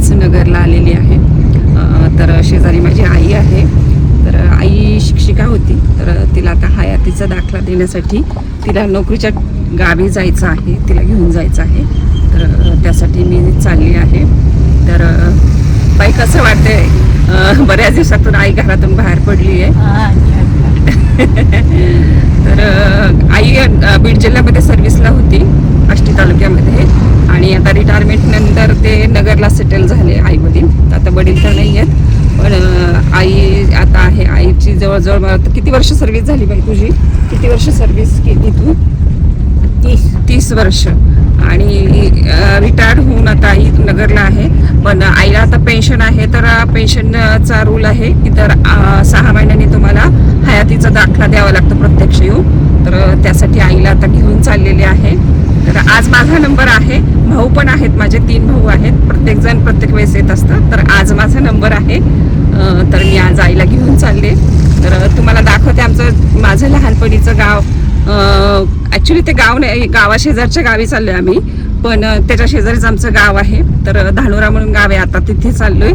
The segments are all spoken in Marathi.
आईच नगरला आलेली आहे. तर शेजारी माझी आई आहे. तर आई शिक्षिका होती. तर तिला आता हयातीचा दाखला देण्यासाठी तिला नोकरीच्या गावी जायचं आहे, तिला घेऊन जायचं आहे. तर त्यासाठी मी चालली आहे. तर बाई कसं वाटतंय? बऱ्याच दिवसातून आई घरातून बाहेर पडली आहे. तर आई बीड जिल्ह्यामध्ये सर्व्हिसला होती, आष्टी तालुक्यामध्ये, आणि आता रिटायरमेंट नंतर ते नगरला सेटल झाले आई वडील. आता वडील तर नाही आहेत, पण आई आता आहे. आईची जवळजवळ किती वर्ष सर्व्हिस झाली बाई तुझी? किती वर्ष सर्व्हिस केली तू? 30 वर्ष. आणि रिटायर्ड होऊन आता आई नगरला आहे. पण आईला आता पेन्शन आहे. तर पेन्शनचा रूल आहे की दर 6 महिन्यांनी तुम्हाला हयातीचा दाखला द्यावा लागतो प्रत्यक्ष येऊन. तर त्यासाठी आईला आता घेऊन चाललेले आहे. तर आज माझा नंबर आहे. भाऊ पण आहेत, माझे 3 भाऊ आहेत. प्रत्येक जण प्रत्येक वेळेस येत असतात. तर आज माझा नंबर आहे. तर मी आज आईला घेऊन चालले. तर तुम्हाला दाखवते माझं लहानपणीचं गाव. ॲक्च्युली ते गाव नाही, गावाशेजारच्या गावी चाललोय आम्ही, पण त्याच्या शेजारीच आमचं गाव आहे. तर धानोरा म्हणून गाव आहे, आता तिथे चाललोय.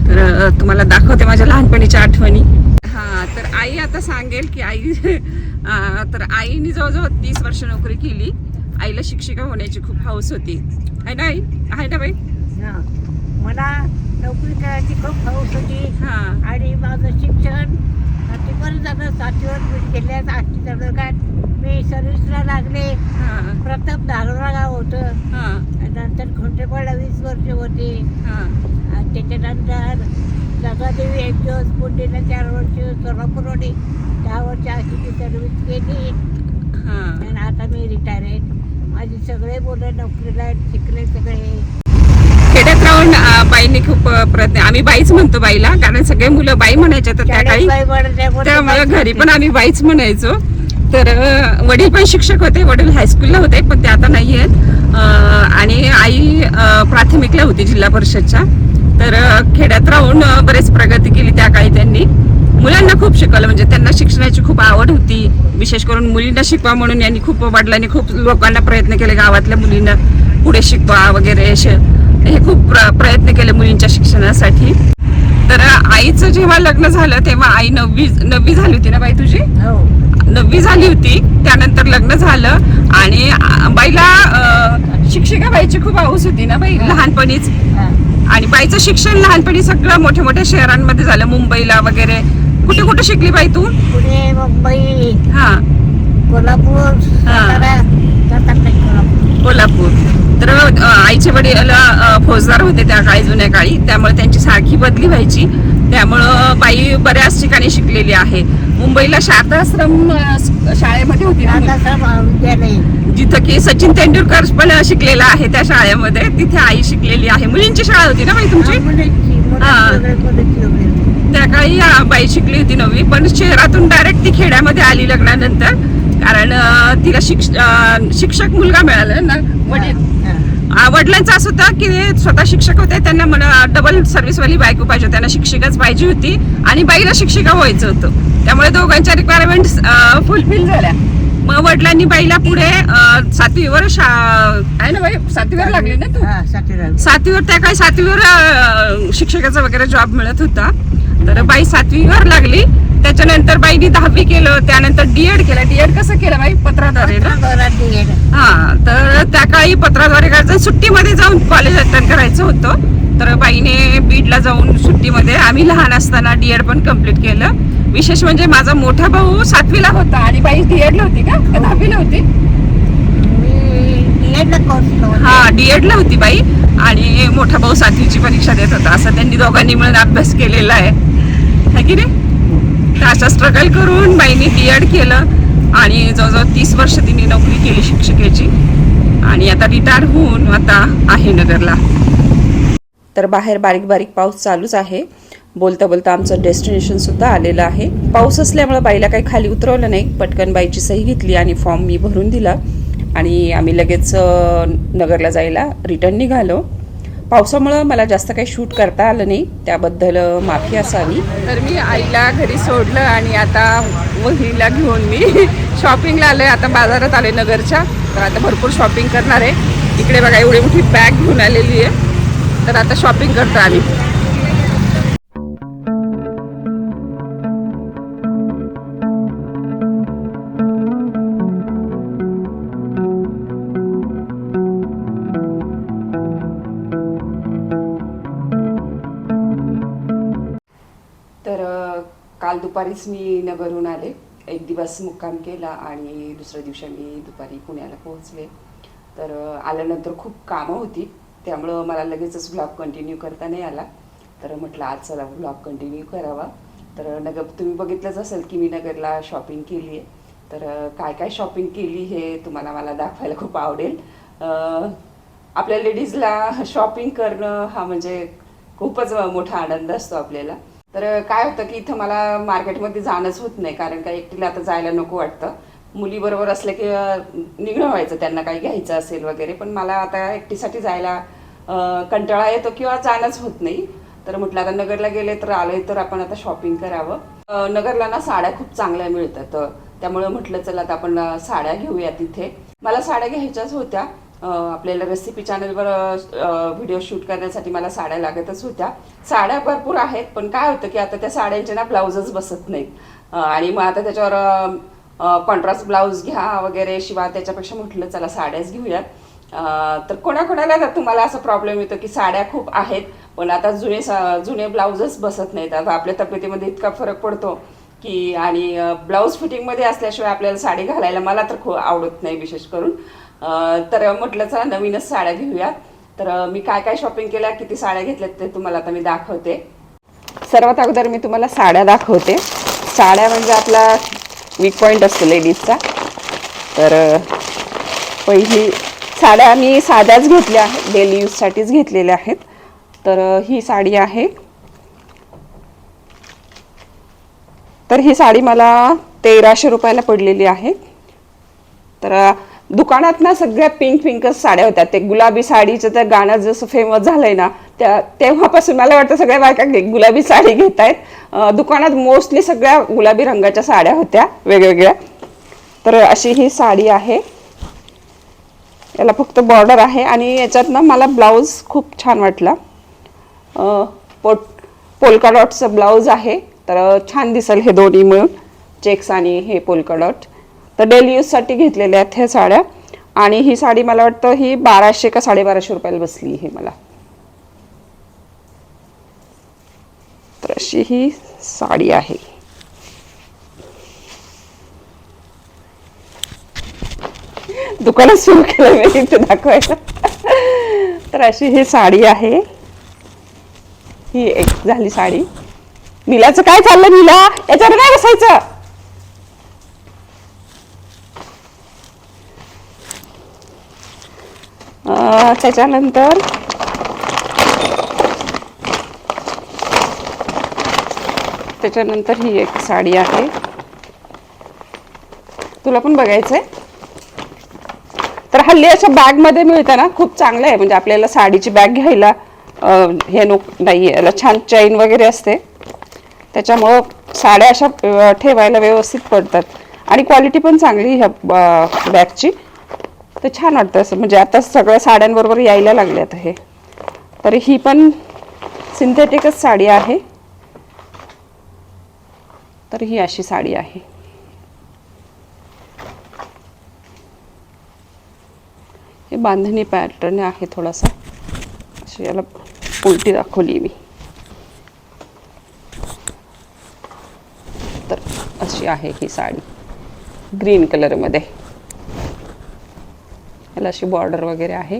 तर तुम्हाला दाखवते माझ्या लहानपणीच्या आठवणी. हां, तर आई आता सांगेल की आई तर आईने जवळजवळ 30 वर्ष नोकरी केली. आईला शिक्षिका होण्याची खूप हौस होती, आहे ना आई? आहे ना बाई? मला नोकरी करायची खूप हौस होती. हां. आणि माझं शिक्षण 7वर झालं. 7वर मी गेल्या 8 तालुक्यात मी सर्व्हिसला लागले. हां. प्रथम धानोरा गाव होतं. हां. नंतर खोंटेपाडा 20 वर्ष होते. हां. आणि त्याच्यानंतर जगादेवी 1 दिवस, पुण्याला 4 वर्ष, सोलापूरवाडी 10 वर्ष अशी सर्व्हिस केली. हां. आणि आता मी रिटायर आहे. माझे सगळे मुलं नोकरीला आहेत, शिकले सगळे. खेड्यात राहून बाईंनी खूप प्रयत्न, आम्ही बाईच म्हणतो बाईला, कारण सगळे मुलं बाई म्हणायचे. तर त्या काही त्यामुळे घरी पण आम्ही बाईच म्हणायचो. तर वडील पण शिक्षक होते. वडील हायस्कूलला होते, पण ते आता नाही आहेत. आणि आई प्राथमिकला होती जिल्हा परिषदच्या. तर खेड्यात राहून बरेच प्रगती केली त्या काळी त्यांनी. मुलांना खूप शिकवलं, म्हणजे त्यांना शिक्षणाची खूप आवड होती. विशेष करून मुलींना शिकवा म्हणून यांनी खूप, वडिलांनी खूप लोकांना प्रयत्न केले, गावातल्या मुलींना पुढे शिकवा वगैरे हे खूप प्रयत्न केले मुलींच्या शिक्षणासाठी. तर आईचं जेव्हा लग्न झालं तेव्हा आई 9वी झाली होती ना बाई तुझी? 9वी झाली होती. त्यानंतर लग्न झालं आणि बाईला शिक्षिका व्हायची खूप हौस होती ना बाई लहानपणीच. आणि बाईचं शिक्षण लहानपणी सगळं मोठ्या मोठ्या शहरांमध्ये झालं, मुंबईला वगैरे. कुठे कुठे शिकली बाई तू? पुणे, मुंबई, हा, कोल्हापूर, कोल्हापूर. तर आईचे वडील फौजदार होते त्या काळी, जुन्या काळी, त्यामुळे त्यांची सारखी बदली व्हायची. त्यामुळं बाई बऱ्याच ठिकाणी शिकलेली आहे. मुंबईला शारदाश्रम शाळेमध्ये होती ना, जिथं की सचिन तेंडुलकर पण शिकलेला आहे त्या शाळेमध्ये. तिथे आई शिकलेली आहे. मुलींची शाळा होती ना बाई तुमची? त्या काळी बाई शिकली होती 9वी. पण शहरातून डायरेक्ट ती खेड्यामध्ये आली लग्नानंतर, कारण तिला शिक्षक मुलगा मिळाला ना. वडिलांचं असं होतं की स्वतः शिक्षक होते, त्यांना मला डबल सर्व्हिसवाली बायको पाहिजे, त्यांना शिक्षिकाच पाहिजे होती आणि बाईला शिक्षिका व्हायचं होतं. त्यामुळे दोघांच्या रिक्वायरमेंट्स फुलफिल झाल्या. मग वडिलांनी बाईला पुढे 7वीवर आहे ना बाई, 7वीवर लागली ना तू? 7वीवर, त्या काही 7वीवर शिक्षकाचा वगैरे जॉब मिळत होता. तर बाई 7वीवर लागली. त्याच्यानंतर बाईनी 10वी केलं. त्यानंतर डीएड केलं. डीएड कसं केलं बाई? पत्राद्वारे ना? हा. तर त्या काळी पत्राद्वारे करायचं, सुट्टीमध्ये जाऊन कॉलेज अटेंड करायचं होतं. तर बाईने बीडला जाऊन सुट्टीमध्ये, आम्ही लहान असताना डीएड पण कम्प्लीट केलं. विशेष म्हणजे माझा मोठा भाऊ 7वीला होता आणि बाई डीएडला होती का 10वीला होती? हा, डीएडला होती बाई. आणि मोठा भाऊ 7वीची परीक्षा देत होता. असं त्यांनी दोघांनी मिळून अभ्यास केलेला आहे की नाही? तर अशा स्ट्रगल करून बाईने डीएड केलं आणि जवळजवळ 30 वर्ष तिने नोकरी केली शिक्षिकेची. आणि आता रिटायर होऊन आता आहे नगरला. तर बाहेर बारीक बारीक पाऊस चालूच आहे. बोलता बोलता आमचं डेस्टिनेशन सुद्धा आलेलं आहे. पाऊस असल्यामुळे बाईला काही खाली उतरवलं नाही. पटकन बाईची सही घेतली आणि फॉर्म मी भरून दिला आणि आम्ही लगेच नगरला जायला रिटर्न निघालो. पावसामुळं मला जास्त काही शूट करता आलं नाही, त्याबद्दल माफी असावी. तर मी आईला घरी सोडलं आणि आता वहिनीला घेऊन मी शॉपिंगला आले. आता बाजारात आले नगरच्या. तर आता भरपूर शॉपिंग करणार आहे. इकडे बघा एवढी मोठी बॅग घेऊन आलेली आहे. तर आता शॉपिंग करतो आम्ही. तर काल दुपारीच मी नगरहून आले. एक दिवस मुक्काम केला आणि दुसऱ्या दिवशी मी दुपारी पुण्याला पोहोचले. तर आल्यानंतर खूप कामं होती, त्यामुळं मला लगेचच व्लॉग कंटिन्यू करता नाही आला. तर म्हटलं आज चला व्लॉग कंटिन्यू करावा. तर तुम्ही बघितलंच असेल की मी नगरला शॉपिंग केली आहे. तर काय काय शॉपिंग केली हे तुम्हाला मला दाखवायला खूप आवडेल. आपल्या लेडीजला शॉपिंग करणं हा म्हणजे खूपच मोठा आनंद असतो आपल्याला. तर काय होतं की इथं मला मार्केटमध्ये जाणंच होत नाही, कारण का एकटीला आता जायला नको वाटतं. मुलीबरोबर असलं की निघणं व्हायचं त्यांना काही घ्यायचं असेल वगैरे, पण मला आता एकटीसाठी जायला कंटाळा येतो किंवा जाणंच होत नाही. तर म्हटलं आता नगरला गेले तर आलोय तर आपण आता शॉपिंग करावं. नगरला ना साड्या खूप चांगल्या मिळतात, त्यामुळे म्हटलं चला आता आपण साड्या घेऊया. तिथे मला साड्या घ्यायच्याच होत्या. आपल्याला रेसिपी चॅनलवर व्हिडिओ शूट करण्यासाठी मला साड्या लागतच होत्या. साड्या भरपूर आहेत, पण काय होतं की आता त्या साड्यांचे ना ब्लाउजच बसत नाहीत आणि मग आता त्याच्यावर कॉन्ट्रास्ट ब्लाऊज घ्या वगैरे शिवा, त्याच्यापेक्षा म्हटलं चला साड्याच घेऊयात. तर कोणाकोणाला तुम्हाला असा प्रॉब्लेम येतो की साड्या खूप आहेत पण आता जुने ब्लाऊजच बसत नाहीत. आता आपल्या तब्येतीमध्ये इतका फरक पडतो की आणि ब्लाऊज फिटिंगमध्ये असल्याशिवाय आपल्याला साडी घालायला मला तर खूप आवडत नाही विशेष करून. तर म्हटलं चला नवीनच साड्या घेऊया. तर मी काय काय शॉपिंग केल्या, किती साड्या घेतल्यात ते तुम्हाला आता मी दाखवते. सर्वात अगोदर मी तुम्हाला साड्या दाखवते. साड्या म्हणजे आपला वीक पॉईंट असतो लेडीजचा. तर पहिली साड्या मी साध्याच घेतल्या आहेत, डेली यूजसाठीच घेतलेल्या आहेत. तर ही साडी आहे. तर ही साडी मला 1300 रुपयाला पडलेली आहे. तर दुकानात ना सगळ्या पिंकच साड्या होत्या. ते गुलाबी साडीचं तर गाणं जसं फेमस झालंय ना, तेव्हापासून मला वाटतं सगळ्या बायका गुलाबी साडी घेत आहेत. दुकानात मोस्टली सगळ्या गुलाबी रंगाच्या साड्या होत्या वेगवेगळ्या. तर अशी ही साडी आहे. याला फक्त बॉर्डर आहे आणि याच्यात ना मला ब्लाऊज खूप छान वाटला. पोल्का डॉटचं ब्लाऊज आहे. तर छान दिसेल हे दोन्ही मिळून, चेक्स आणि हे पोल्का डॉट. तर डेली यूजसाठी घेतलेल्या आहेत ह्या साड्या. आणि ही साडी मला वाटतं ही 1200 का 1250 रुपयाला बसली हे मला. तर अशी ही साडी आहे. दुकानात सुरू केलं मी इथे दाखवायला. तर अशी ही साडी आहे. ही एक झाली साडी. नीलाचं काय चाललं नीला, याच्यावर काय बसायचं. त्याच्यानंतर ही एक साडी आहे. तुला पण बघायचंय. तर हल्ली अशा बॅग मध्ये मिळतं ना, खूप चांगलं आहे. म्हणजे आपल्याला साडीची बॅग घ्यायला हे नाहीये, याला छान चैन वगैरे असते, त्याच्यामुळं साड्या अशा ठेवायला व्यवस्थित पडतात आणि क्वालिटी पण चांगली ह्या बॅगची. तर छान वाटतं असं. म्हणजे आता सगळ्या साड्यांबरोबर यायला लागल्यात हे. तर ही पण सिंथेटिकच साडी आहे. तर ही अशी साडी आहे. हे बांधणी पॅटर्न आहे थोडासा. अशी याला उलटी दाखवली मी. तर अशी आहे ही साडी ग्रीन कलरमध्ये. याला अशी बॉर्डर वगैरे आहे.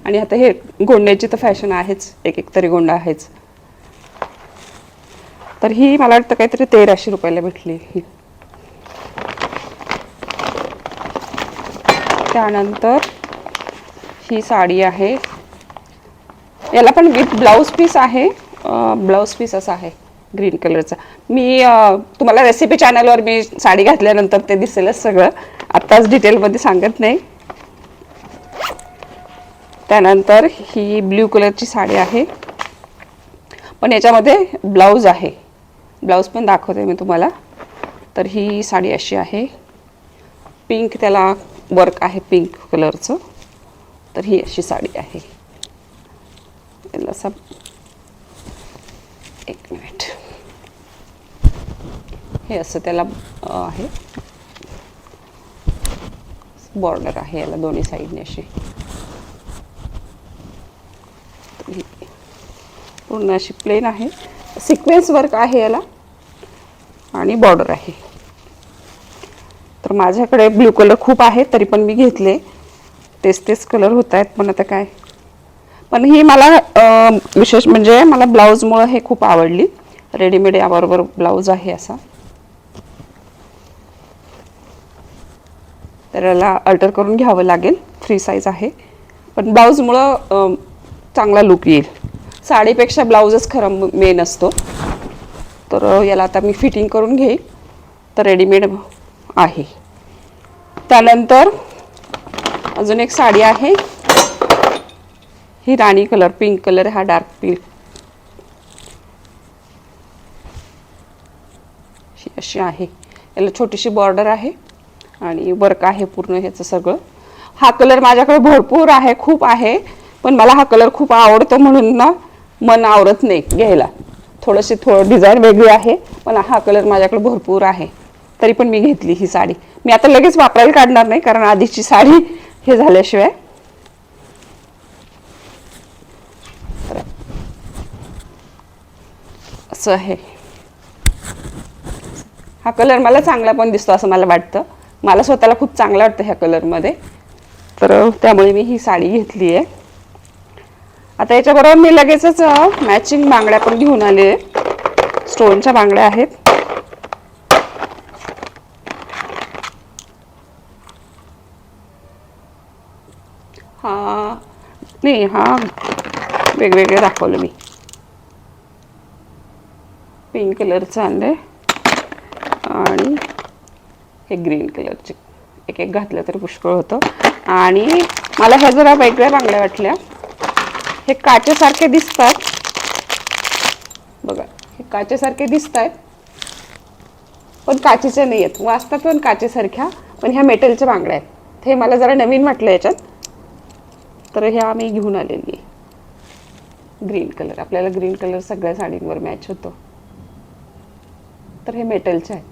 आणि आता हे गोंड्याची तर फॅशन आहेच, एक एक तरी गोंडा आहेच. तर ही मला वाटतं काहीतरी 1300 रुपयाला भेटली ही. त्यानंतर ही साडी आहे. याला पण विथ ब्लाऊज पीस आहे. ब्लाऊज पीस असा आहे ग्रीन कलरचा. मी तुम्हाला रेसिपी चॅनलवर मी साडी घातल्यानंतर ते दिसेलच सगळं, आत्ताच डिटेलमध्ये सांगत नाही. त्यानंतर ही ब्ल्यू कलरची साडी आहे, पण याच्यामध्ये ब्लाऊज आहे. ब्लाऊज पण दाखवते मी तुम्हाला. तर ही साडी अशी आहे. पिंक त्याला वर्क आहे पिंक कलरचं. तर ही अशी साडी आहे. त्याला असा, एक मिनिट, हे असं त्याला आहे, बॉर्डर आहे याला दोन्ही साईडने अशी, पूर्ण अशी प्लेन आहे, सिक्वेन्स वर्क आहे याला आणि बॉर्डर आहे. तर माझ्याकडे ब्ल्यू कलर खूप आहे तरी पण मी घेतले, तेच कलर होत आहेत, पण आता काय. पण ही मला विशेष म्हणजे मला ब्लाऊजमुळं हे खूप आवडली. रेडीमेड याबरोबर ब्लाऊज आहे असा, तर याला अल्टर करून घ्यावं लागेल, फ्री साईज आहे, पण ब्लाऊजमुळं चांगला लुक येईल. साडीपेक्षा ब्लाऊजच खरं मेन असतो. तर याला आता मी फिटिंग करून घेईल. तर रेडीमेड आहे. त्यानंतर अजून एक साडी आहे, ही राणी कलर, पिंक कलर, हा डार्क पिंक, अशी आहे. याला छोटीशी बॉर्डर आहे आणि वर्क आहे पूर्ण ह्याचं सगळं. हा कलर माझ्याकडे भरपूर आहे, खूप आहे, पण मला हा कलर खूप आवडतो म्हणून ना मन आवरत नाही घ्यायला. थोडं डिझाईन वेगळी आहे, पण हा कलर माझ्याकडे भरपूर आहे, तरी पण मी घेतली ही साडी. मी आता लगेच वापरायला काढणार नाही, कारण आधीची साडी हे झाल्याशिवाय. असं आहे. हा कलर मला चांगला पण दिसतो असं मला वाटतं, मला स्वतःला खूप चांगला वाटतं ह्या कलरमध्ये, तर त्यामुळे मी ही साडी घेतली आहे. आता याच्याबरोबर मी लगेचच मॅचिंग बांगड्या पण घेऊन आले, स्टोनच्या बांगड्या आहेत. हा वेगवेगळे दाखवलं मी. पिंक कलरचं आणले आणि हे ग्रीन कलरचे, एक एक घातलं तरी पुष्कळ होतं. आणि मला ह्या जरा वेगळ्या बांगड्या वाटल्या. हे काचेसारखे दिसतात बघा, हे काचेसारखे दिसत आहेत, पण काचेच्या नाही आहेत, वाजतात पण काचेसारख्या, पण ह्या मेटलच्या बांगड्या आहेत. हे मला जरा नवीन वाटलं याच्यात, तर ह्या मी घेऊन आलेली आहे. ग्रीन कलर, आपल्याला ग्रीन कलर सगळ्या साडींवर मॅच होतो, तर हे मेटलचे आहेत.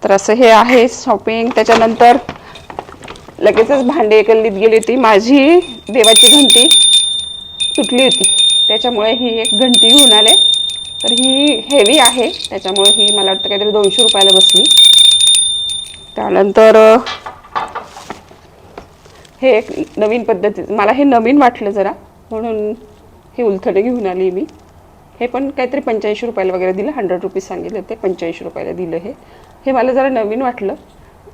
तर असं हे आहे शॉपिंग. त्याच्यानंतर लगेचच भांडे गल्लीत गेली होती, माझी देवाची घंटी तुटली होती, त्याच्यामुळे ही एक घंटी घेऊन आले. तर ही हेवी आहे, त्याच्यामुळे ही मला वाटतं काहीतरी 200 रुपयाला बसली. त्यानंतर हे एक नवीन पद्धती, मला हे नवीन वाटलं जरा, म्हणून हे उलथडे घेऊन आली मी. हे पण काहीतरी 85 रुपयाला वगैरे दिलं, 100 रुपीज सांगितले ते, 85 रुपयाला दिलं. हे मला जरा नवीन वाटलं,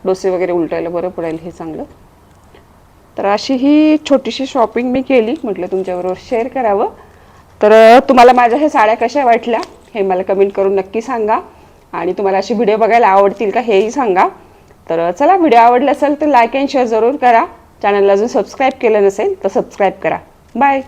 डोसे वगैरे उलटायला बरं पडेल हे चांगलं. तर अशी ही छोटीशी शॉपिंग मी केली, म्हटलं तुमच्याबरोबर शेअर करावं. तर तुम्हाला माझ्या ह्या साड्या कशा वाटल्या हे मला कमेंट करून नक्की सांगा, आणि तुम्हाला अशी व्हिडिओ बघायला आवडतील का हेही सांगा. तर चला, व्हिडिओ आवडला असेल तर लाईक अँड शेअर जरूर करा. चॅनलला अजून सबस्क्राईब केलं नसेल तर सबस्क्राईब करा. बाय.